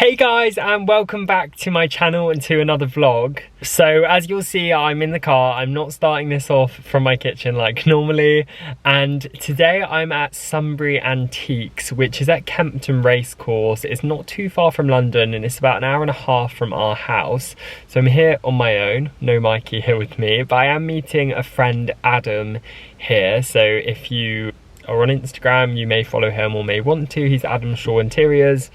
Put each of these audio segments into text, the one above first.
Hey guys, and welcome back to my channel and to another vlog. So as you'll see, I'm in the car. I'm not starting this off from my kitchen like normally, and today I'm at Sunbury Antiques, which is at Kempton Racecourse. It's not too far from London and it's about an hour and a half from our house. So I'm here on my own, no Mikey here with me, but I am meeting a friend, Adam, here. So if you are on Instagram, you may follow him or may want to. He's Adam Shaw Interiors.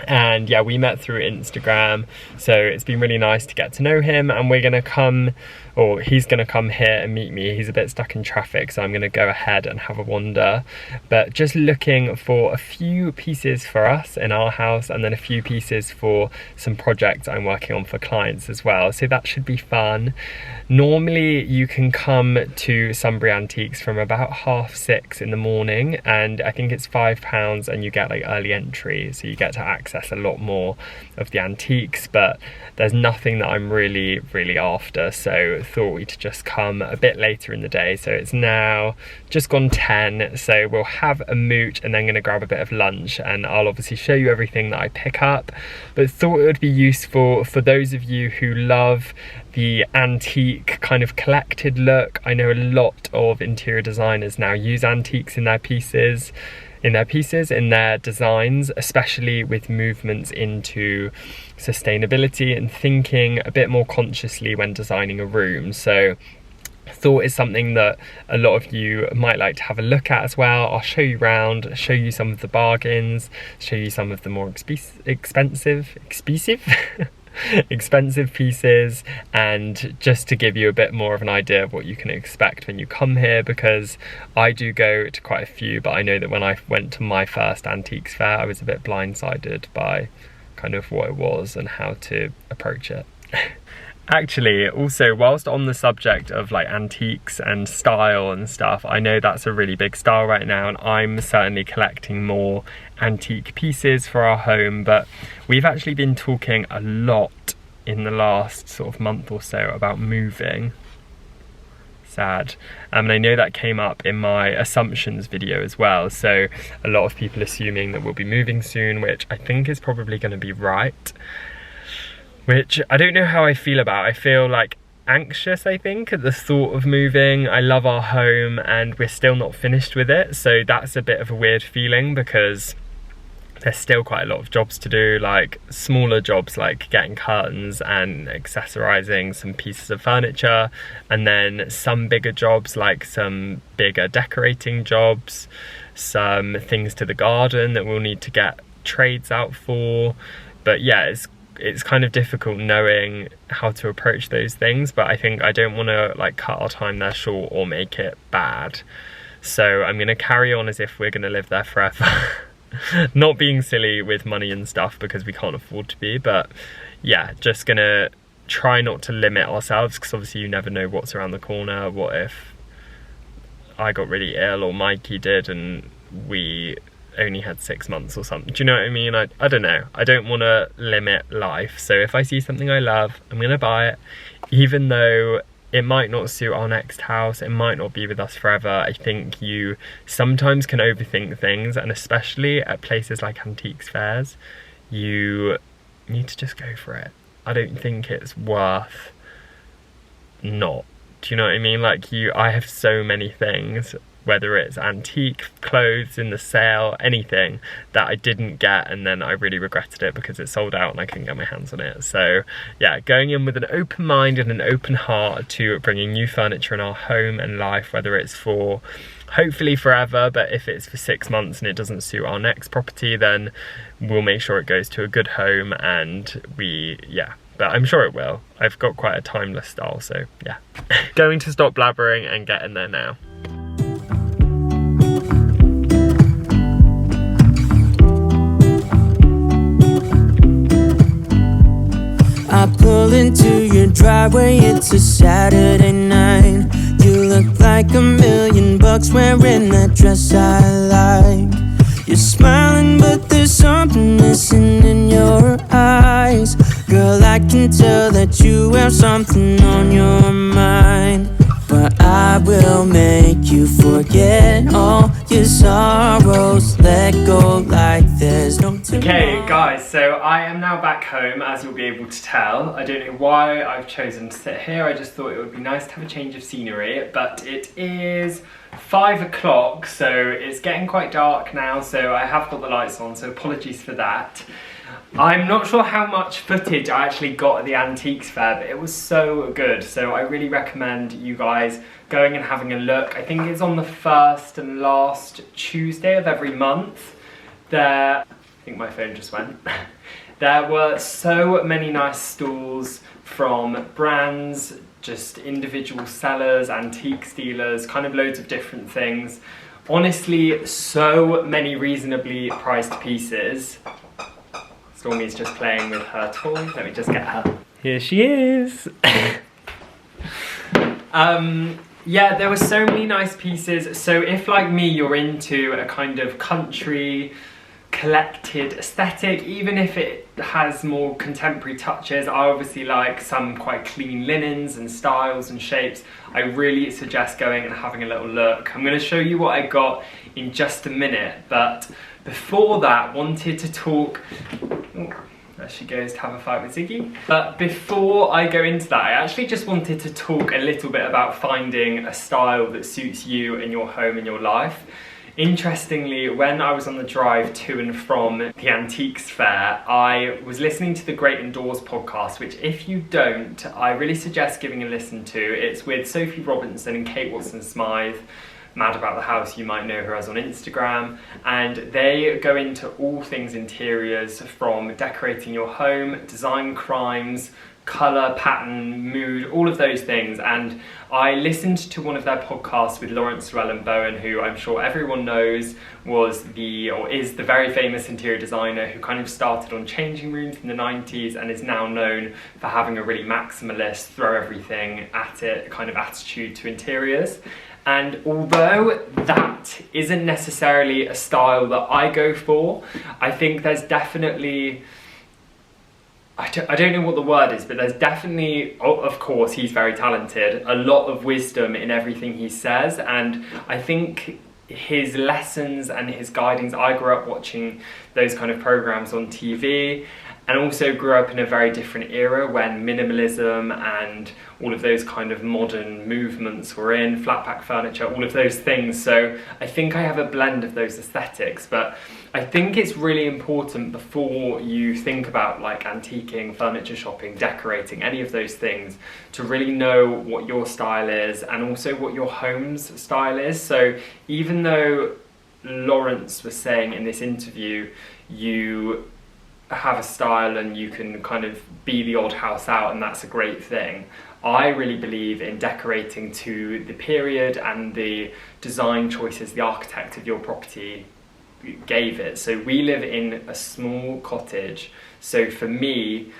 And yeah, we met through Instagram, so it's been really nice to get to know him, and we're gonna come, or he's gonna come here and meet me. He's a bit stuck in traffic, so I'm gonna go ahead and have a wander, but just looking for a few pieces for us in our house and then a few pieces for some projects I'm working on for clients as well, so that should be fun. Normally you can come to Sunbury Antiques from about 6:30 in the morning, and I think it's £5 and you get like early entry, so you get to access a lot more of the antiques, but there's nothing that I'm really after, so thought we'd just come a bit later in the day. So it's now just gone 10, so we'll have a moot and then gonna grab a bit of lunch, and I'll obviously show you everything that I pick up, but thought it would be useful for those of you who love the antique kind of collected look. I know a lot of interior designers now use antiques in their pieces, in their designs, especially with movements into sustainability and thinking a bit more consciously when designing a room. So thought is something that a lot of you might like to have a look at as well. I'll show you around, show you some of the bargains, show you some of the more expensive pieces, and just to give you a bit more of an idea of what you can expect when you come here, because I do go to quite a few, but I know that when I went to my first antiques fair, I was a bit blindsided by kind of what it was and how to approach it. Actually, also, whilst on the subject of like antiques and style and stuff, I know that's a really big style right now, and I'm certainly collecting more antique pieces for our home, but we've actually been talking a lot in the last sort of month or so about moving. Sad. And I know that came up in my assumptions video as well, so a lot of people assuming that we'll be moving soon, which I think is probably going to be right. Which I don't know how I feel about. I feel like anxious, I think, at the thought of moving. I love our home and we're still not finished with it, so that's a bit of a weird feeling because there's still quite a lot of jobs to do, like smaller jobs like getting curtains and accessorizing some pieces of furniture, and then some bigger jobs like some bigger decorating jobs, some things to the garden that we'll need to get trades out for. But yeah, it's kind of difficult knowing how to approach those things, but I think I don't want to like cut our time there short or make it bad. So I'm going to carry on as if we're going to live there forever. Not being silly with money and stuff because we can't afford to be, but yeah, just going to try not to limit ourselves, because obviously you never know what's around the corner. What if I got really ill or Mikey did and we only had 6 months or something? Do you know what I mean? I don't know. I don't want to limit life. So if I see something I love, I'm going to buy it, even though it might not suit our next house, it might not be with us forever. I think you sometimes can overthink things, and especially at places like antiques fairs, you need to just go for it. I don't think it's worth not. Do you know what I mean? Like I have so many things, whether it's antique clothes in the sale, anything that I didn't get, and then I really regretted it because it sold out and I couldn't get my hands on it. So yeah, going in with an open mind and an open heart to bringing new furniture in our home and life, whether it's for hopefully forever, but if it's for 6 months and it doesn't suit our next property, then we'll make sure it goes to a good home, and but I'm sure it will. I've got quite a timeless style, so yeah. Going to stop blabbering and get in there now. I pull into your driveway, it's a Saturday night. You look like $1,000,000 wearing that dress I like. You're smiling, but there's something missing in your eyes. Girl, I can tell that you have something on your mind. But I will make you forget all your sorrows. Let go like there's no tomorrow. Okay guys, so I am now back home, as you'll be able to tell. I don't know why I've chosen to sit here, I just thought it would be nice to have a change of scenery, but it is 5 o'clock, so it's getting quite dark now, so I have got the lights on, so apologies for that. I'm not sure how much footage I actually got at the Antiques Fair, but it was so good, so I really recommend you guys going and having a look. I think it's on the first and last Tuesday of every month. I think my phone just went. There were so many nice stalls from brands, just individual sellers, antiques dealers, kind of loads of different things. Honestly, so many reasonably priced pieces. Stormy's just playing with her toy. Let me just get her. Here she is. Yeah, there were so many nice pieces. So if, like me, you're into a kind of country collected aesthetic, even if it has more contemporary touches, I obviously like some quite clean linens and styles and shapes. I really suggest going and having a little look. I'm going to show you what I got in just a minute, but before that, wanted to talk... Oh, there she goes to have a fight with Ziggy. But before I go into that, I actually just wanted to talk a little bit about finding a style that suits you and your home and your life. Interestingly, when I was on the drive to and from the Antiques Fair, I was listening to the Great Indoors podcast, which if you don't, I really suggest giving a listen to. It's with Sophie Robinson and Kate Watson-Smythe, Mad About the House, you might know her as on Instagram, and they go into all things interiors, from decorating your home, design crimes, colour, pattern, mood, all of those things. And I listened to one of their podcasts with Lawrence Llewellyn-Bowen, who I'm sure everyone knows is the very famous interior designer who kind of started on changing rooms in the 90s and is now known for having a really maximalist, throw everything at it kind of attitude to interiors. And although that isn't necessarily a style that I go for, I think there's definitely... I don't know what the word is, but there's definitely, of course, he's very talented, a lot of wisdom in everything he says, and I think his lessons and his guidings, I grew up watching those kind of programs on TV, and also grew up in a very different era when minimalism and all of those kind of modern movements were in, flat pack furniture, all of those things. So I think I have a blend of those aesthetics, but I think it's really important before you think about like antiquing, furniture shopping, decorating, any of those things, to really know what your style is and also what your home's style is. So even though Lawrence was saying in this interview, you have a style and you can kind of be the odd house out and that's a great thing, I really believe in decorating to the period and the design choices the architect of your property gave it. So we live in a small cottage, so for me,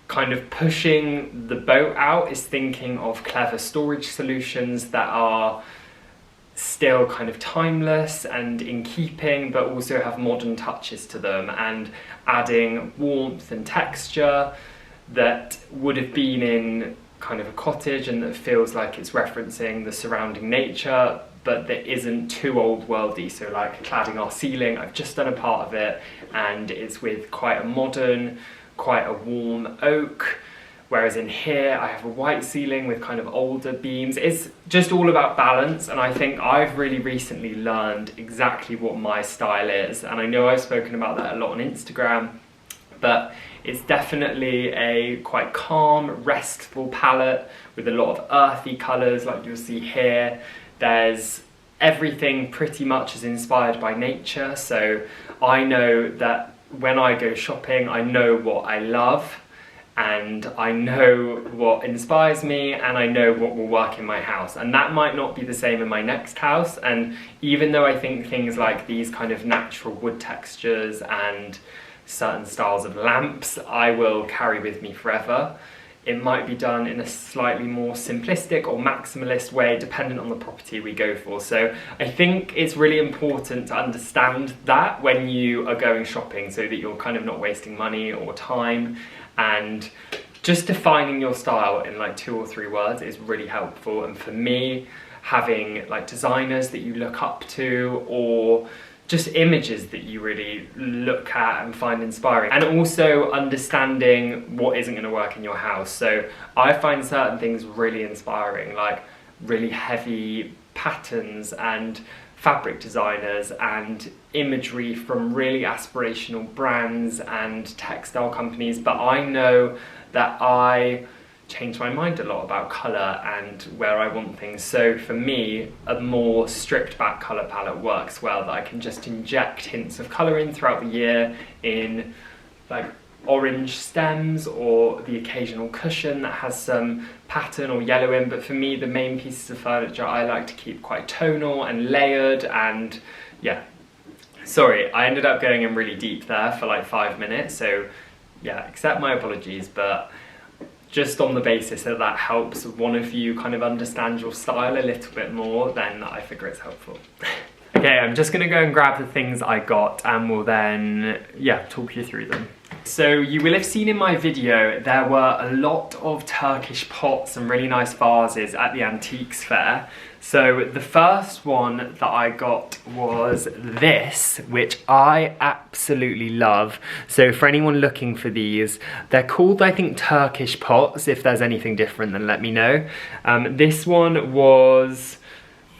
kind of pushing the boat out is thinking of clever storage solutions that are still kind of timeless and in keeping, but also have modern touches to them, and adding warmth and texture that would have been in kind of a cottage and that feels like it's referencing the surrounding nature, but that isn't too old worldy. So like cladding our ceiling, I've just done a part of it and it's with quite a modern, quite a warm oak, whereas in here I have a white ceiling with kind of older beams. It's just all about balance, and I think I've really recently learned exactly what my style is, and I know I've spoken about that a lot on Instagram, but it's definitely a quite calm, restful palette with a lot of earthy colours like you'll see here. There's everything pretty much is inspired by nature, so I know that when I go shopping, I know what I love and I know what inspires me and I know what will work in my house, and that might not be the same in my next house. And even though I think things like these kind of natural wood textures and certain styles of lamps I will carry with me forever, it might be done in a slightly more simplistic or maximalist way dependent on the property we go for. So I think it's really important to understand that when you are going shopping, so that you're kind of not wasting money or time, and just defining your style in like 2 or 3 words is really helpful. And for me, having like designers that you look up to, or just images that you really look at and find inspiring, and also understanding what isn't going to work in your house. So I find certain things really inspiring, like really heavy patterns and fabric designers and imagery from really aspirational brands and textile companies, but I know that I change my mind a lot about colour and where I want things. So for me, a more stripped back colour palette works well, that I can just inject hints of colour in throughout the year in like orange stems or the occasional cushion that has some pattern or yellow in. But for me, the main pieces of furniture I like to keep quite tonal and layered, and yeah. Sorry, I ended up going in really deep there for like 5 minutes, so yeah, accept my apologies, but just on the basis that that helps one of you kind of understand your style a little bit more, then I figure it's helpful. Okay, I'm just gonna go and grab the things I got and we'll then, yeah, talk you through them. So you will have seen in my video, there were a lot of Turkish pots and really nice vases at the antiques fair. So the first one that I got was this, which I absolutely love. So for anyone looking for these, they're called, I think, Turkish pots. If there's anything different, then let me know. This one was,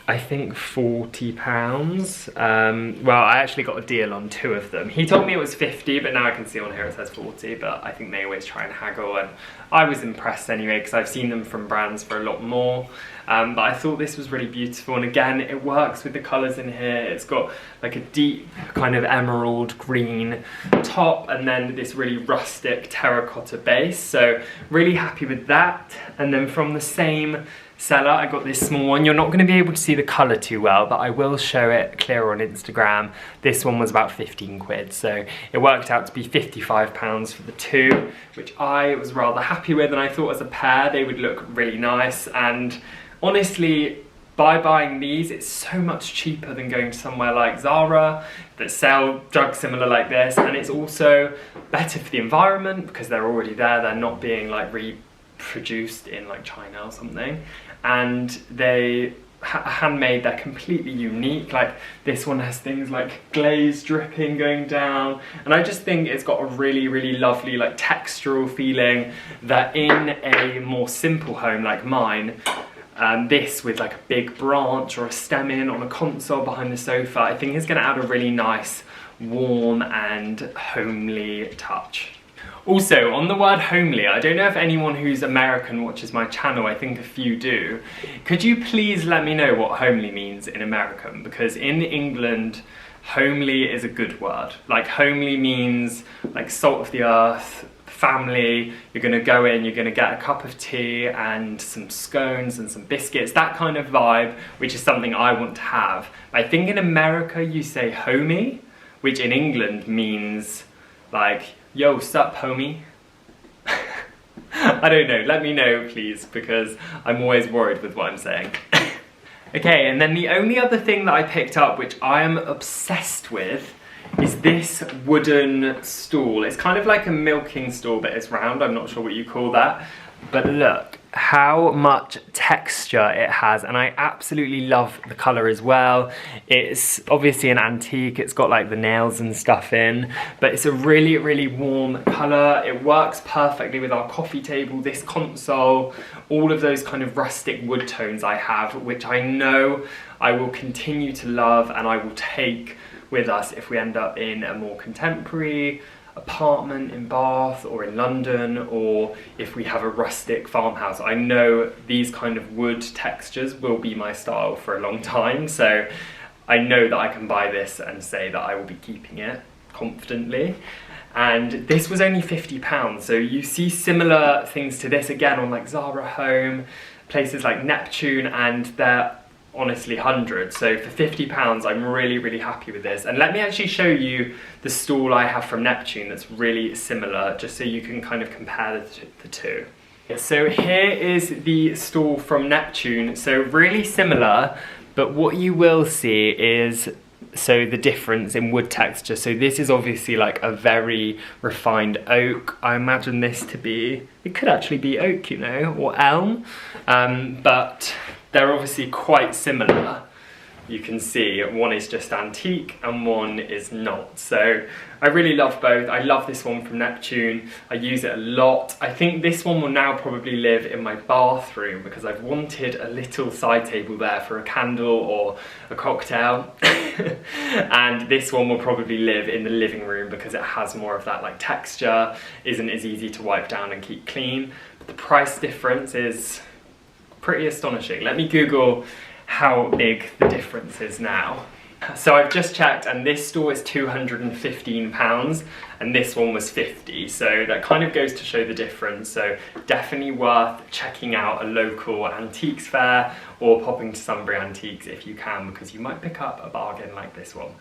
I think, £40. Well, I actually got a deal on 2 of them. He told me it was 50, but now I can see on here it says 40, but I think they always try and haggle, and I was impressed anyway, because I've seen them from brands for a lot more. But I thought this was really beautiful, and again, it works with the colours in here. It's got like a deep kind of emerald green top, and then this really rustic terracotta base, so really happy with that. And then from the same seller, I got this small one. You're not going to be able to see the colour too well, but I will show it clearer on Instagram. This one was about 15 quid, so it worked out to be £55 for the 2, which I was rather happy with, and I thought as a pair they would look really nice. And honestly, by buying these, it's so much cheaper than going to somewhere like Zara that sell drugs similar like this, and it's also better for the environment because they're already there, they're not being like reproduced in like China or something, and they handmade, they're completely unique. Like this one has things like glaze dripping going down, and I just think it's got a really lovely like textural feeling that in a more simple home like mine, this with like a big branch or a stem in on a console behind the sofa, I think is going to add a really nice warm and homely touch. Also, on the word homely, I don't know if anyone who's American watches my channel, I think a few do. Could you please let me know what homely means in American? Because in England, homely is a good word. Like homely means like salt of the earth, family. You're gonna go in, you're gonna get a cup of tea and some scones and some biscuits, that kind of vibe, which is something I want to have. I think in America you say homie, which in England means like, yo, sup, homie? I don't know, let me know, please, because I'm always worried with what I'm saying. Okay, and then the only other thing that I picked up, which I am obsessed with, is this wooden stool. It's kind of like a milking stool, but it's round. I'm not sure what you call that. But look how much texture it has, and I absolutely love the colour as well. It's obviously an antique, it's got like the nails and stuff in, but it's a really warm colour. It works perfectly with our coffee table, this console, all of those kind of rustic wood tones I have, which I know I will continue to love and I will take with us if we end up in a more contemporary apartment in Bath or in London, or if we have a rustic farmhouse. I know these kind of wood textures will be my style for a long time, so I know that I can buy this and say that I will be keeping it confidently. And this was only £50, so you see similar things to this again on like Zara Home, places like Neptune, and they're honestly hundreds. So for £50 I'm really happy with this. And let me actually show you the stool I have from Neptune that's really similar, just so you can kind of compare the two. So here is the stool from Neptune, so really similar, but what you will see is so the difference in wood texture. So this is obviously like a very refined oak. I imagine this to be, it could actually be oak, you know, or elm, but they're obviously quite similar. you can see one is just antique and one is not. So I really love both. I love this one from Neptune. I use it a lot. I think this one will now probably live in my bathroom because I've wanted a little side table there for a candle or a cocktail. And this one will probably live in the living room because it has more of that like texture, isn't as easy to wipe down and keep clean. But the price difference is pretty astonishing. Let me Google how big the difference is now. So I've just checked and this store is £215 and this one was 50, so that kind of goes to show the difference. So definitely worth checking out a local antiques fair or popping to Sunbury Antiques if you can, because you might pick up a bargain like this one.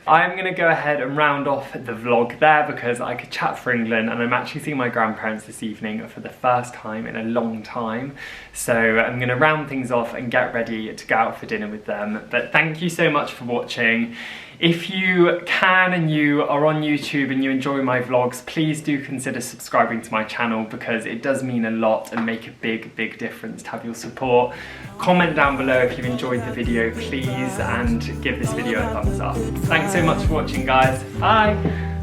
I'm going to go ahead and round off the vlog there because I could chat for England, and I'm actually seeing my grandparents this evening for the first time in a long time. So I'm going to round things off and get ready to go out for dinner with them. But thank you so much for watching. If you can and you are on YouTube and you enjoy my vlogs, please do consider subscribing to my channel because it does mean a lot and make a big difference to have your support. Comment down below if you've enjoyed the video, please, and give this video a thumbs up. Thanks so much for watching, guys. Bye!